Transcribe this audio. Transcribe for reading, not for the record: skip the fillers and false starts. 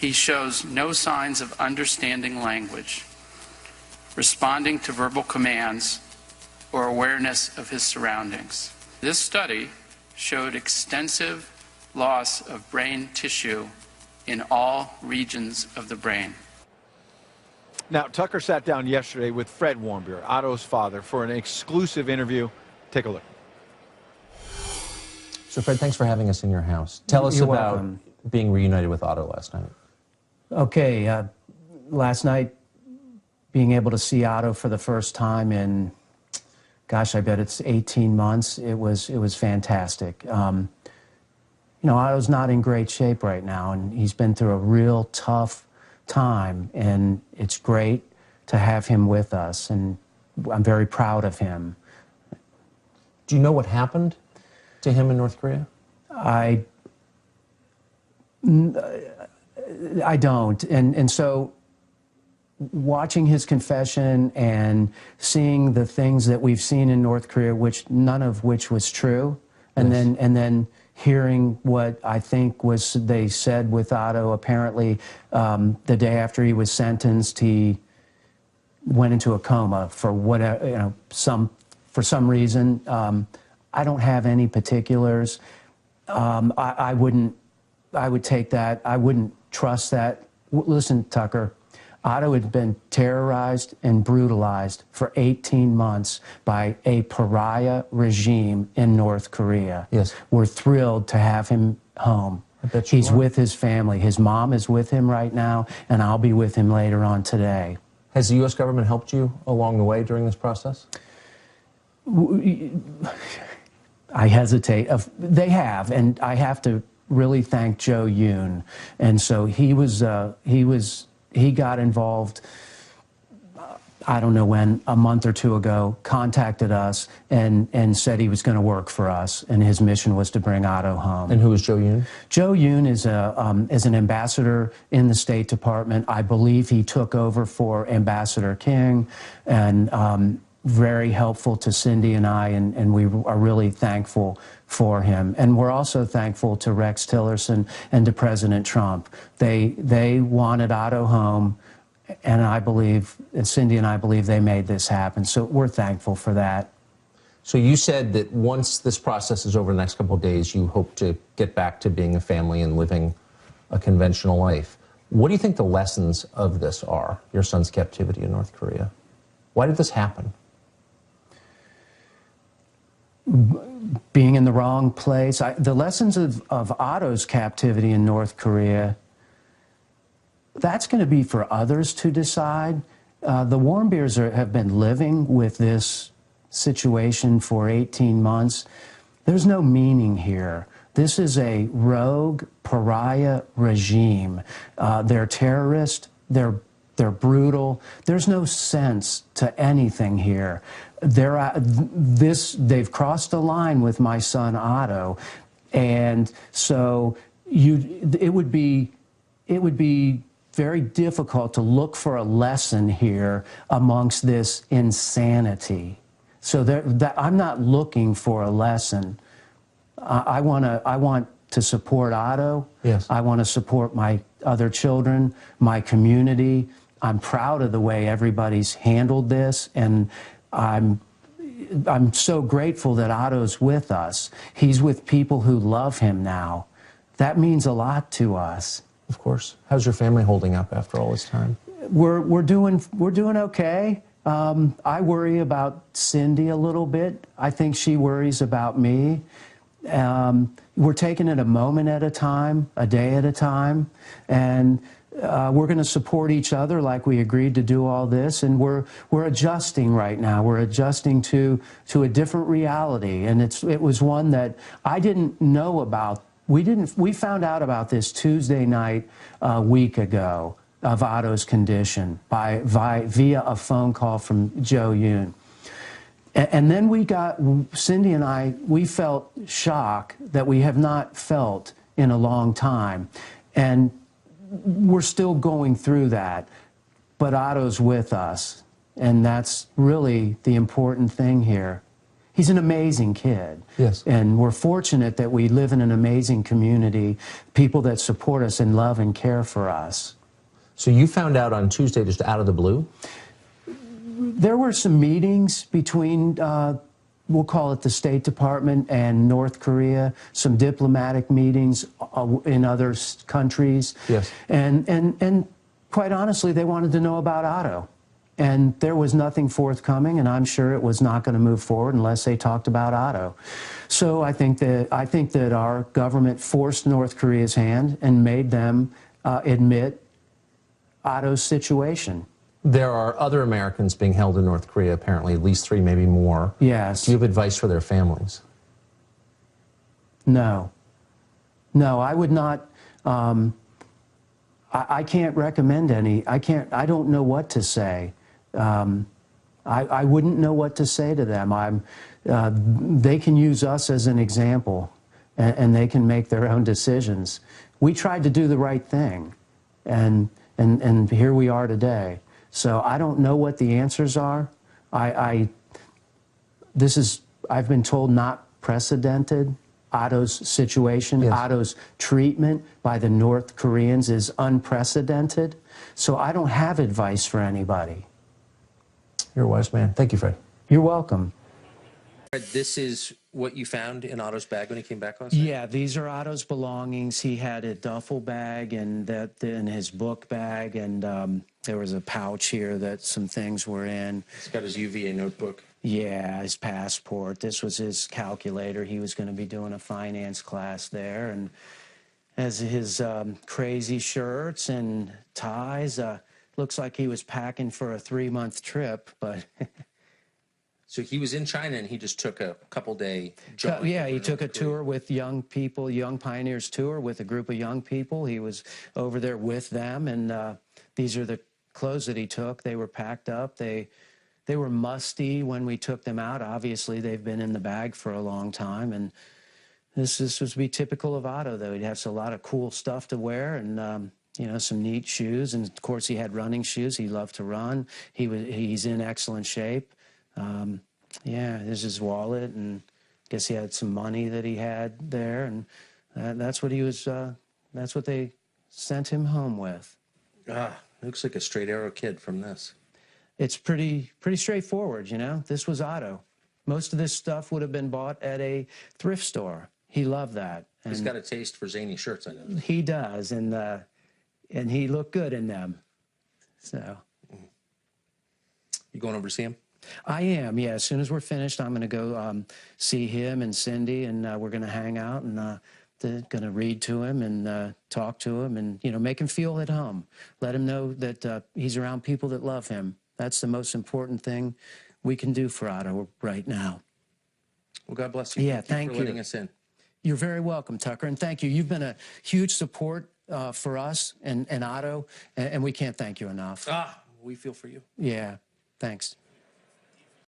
He shows no signs of understanding language, responding to verbal commands, or awareness of his surroundings. This study showed extensive loss of brain tissue in all regions of the brain. Now, Tucker sat down yesterday with Fred Warmbier, Otto's father, for an exclusive interview. Take a look. So, Fred, thanks for having us in your house. Tell us about being reunited with Otto last night. Okay, last night, being able to see Otto for the first time in, gosh, I bet it's 18 months. It was fantastic. You know, Otto's not in great shape right now, and he's been through a real tough time, and it's great to have him with us, and I'm very proud of him. Do you know what happened to him in North Korea? I don't, and so watching his confession and seeing the things that we've seen in North Korea, which none of which was true, and Yes. then hearing what I think was they said with Otto. Apparently, the day after he was sentenced, he went into a coma for whatever, you know, for some reason. I don't have any particulars. I would take that. I wouldn't trust that. Listen, Tucker, Otto had been terrorized and brutalized for 18 months by a pariah regime in North Korea. Yes. We're thrilled to have him home. I bet you He's are. with his family. His mom is with him right now, and I'll be with him later on today. Has the U.S. government helped you along the way during this process? I hesitate. They have, and I have to really thank Joe Yoon. And so he got involved, I don't know when, a month or two ago, contacted us and said he was going to work for us, and his mission was to bring Otto home. And who is Joe Yoon? Joe Yoon is an ambassador in the State Department. I believe he took over for Ambassador King, and very helpful to Cindy and I, and we are really thankful for him. And we're also thankful to Rex Tillerson and to President Trump. They wanted Otto home, and I believe, and Cindy and I believe they made this happen. So we're thankful for that. So you said that once this process is over the next couple of days, you hope to get back to being a family and living a conventional life. What do you think the lessons of this are, your son's captivity in North Korea? Why did this happen? Being in the wrong place. The lessons of Otto's captivity in North Korea, that's going to be for others to decide. The Warmbiers have been living with this situation for 18 months. There's no meaning here. This is a rogue pariah regime. They're terrorists. They're brutal. There's no sense to anything here. They've crossed the line with my son Otto, and so it would be very difficult to look for a lesson here amongst this insanity. So I'm not looking for a lesson. I want to support Otto. Yes. I want to support my other children, my community. I'm proud of the way everybody's handled this, and I'm so grateful that Otto's with us. He's with people who love him now. That means a lot to us. Of course. How's your family holding up after all this time? We're doing okay. I worry about Cindy a little bit. I think she worries about me. We're taking it a moment at a time, a day at a time, and we're going to support each other like we agreed to do all this, and we're adjusting right now. We're adjusting to a different reality, and it was one that I didn't know about. We found out about this Tuesday night a week ago of Otto's condition via a phone call from Joe Yoon. And then Cindy and I, we felt shock that we have not felt in a long time. And we're still going through that, but Otto's with us, and that's really the important thing here. He's an amazing kid. Yes. And we're fortunate that we live in an amazing community, people that support us and love and care for us. So you found out on Tuesday just out of the blue? There were some meetings between, we'll call it the State Department and North Korea, some diplomatic meetings in other countries. Yes. And quite honestly, they wanted to know about Otto. And there was nothing forthcoming, and I'm sure it was not going to move forward unless they talked about Otto. So I think that our government forced North Korea's hand and made them admit Otto's situation. There are other Americans being held in North Korea, apparently, at least 3, maybe more. Yes. Do you have advice for their families? No. No, I would not. I can't recommend any. I don't know what to say. I wouldn't know what to say to them. They can use us as an example, and they can make their own decisions. We tried to do the right thing, and here we are today. So I don't know what the answers are. I've been told not precedented. Otto's situation, yes. Otto's treatment by the North Koreans is unprecedented. So I don't have advice for anybody. You're a wise man. Thank you, Fred. You're welcome. Fred, this is what you found in Otto's bag when he came back last night? Yeah, these are Otto's belongings. He had a duffel bag and that in his book bag, and there was a pouch here that some things were in. He's got his UVA notebook. Yeah, his passport. This was his calculator. He was going to be doing a finance class there, and as his crazy shirts and ties. Looks like he was packing for a 3-month trip, but. So he was in China and he just took a couple-day jaunt. Yeah, he took a tour with young people, Young Pioneers tour with a group of young people. He was over there with them, and these are the clothes that he took. They were packed up. They were musty when we took them out. Obviously, they've been in the bag for a long time, and this was be typical of Otto, though. He'd have a lot of cool stuff to wear, and you know, some neat shoes, and of course he had running shoes. He loved to run. He's in excellent shape. Yeah, there's his wallet, and I guess he had some money that he had there, and that's what he was. That's what they sent him home with. Looks like a straight arrow kid from this. It's pretty straightforward, you know. This was Otto. Most of this stuff would have been bought at a thrift store. He loved that. And he's got a taste for zany shirts, I know. He does, and he looked good in them. So. You going over to see him? I am, yeah. As soon as we're finished, I'm going to go see him and Cindy, and we're going to hang out and going to read to him and talk to him and, you know, make him feel at home. Let him know that he's around people that love him. That's the most important thing we can do for Otto right now. Well, God bless you. Yeah, thank you for letting us in. You're very welcome, Tucker, and thank you. You've been a huge support for us and Otto, and we can't thank you enough. We feel for you. Yeah, thanks.